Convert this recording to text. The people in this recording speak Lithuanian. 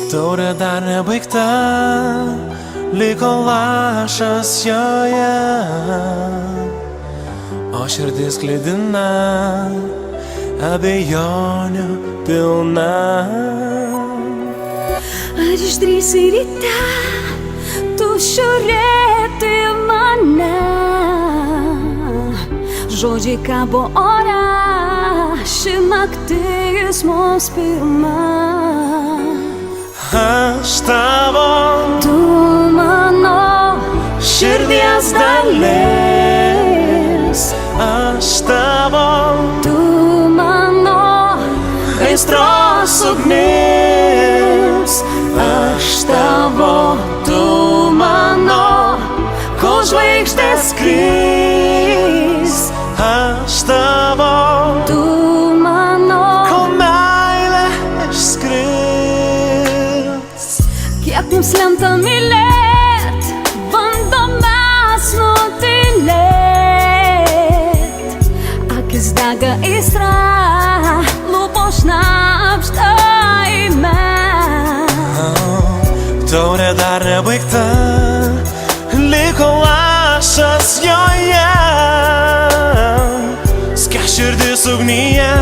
Taurė dar nebaigta, liko lašas joje, o širdis klydina, abejonių pilna. Ar išdrįsi ryte tu žiūrėti mane? Žodžiai kabo ore, ši naktis mums pirma. Aš tavo, Tu mano širdies dalis, aš tavo, Tu mano aistros ugnis, aš tavo, tu mano, kol žvaigždės skris, aš tavo, Tu mano kol meilė išskris. Kiek mums lemta mylėt, bandom mes nutylėt. Akis dega aistra, lūpos šnabžda eime. Taurė dar nebaigta, liko lašas joje, skęs širdis ugnyje,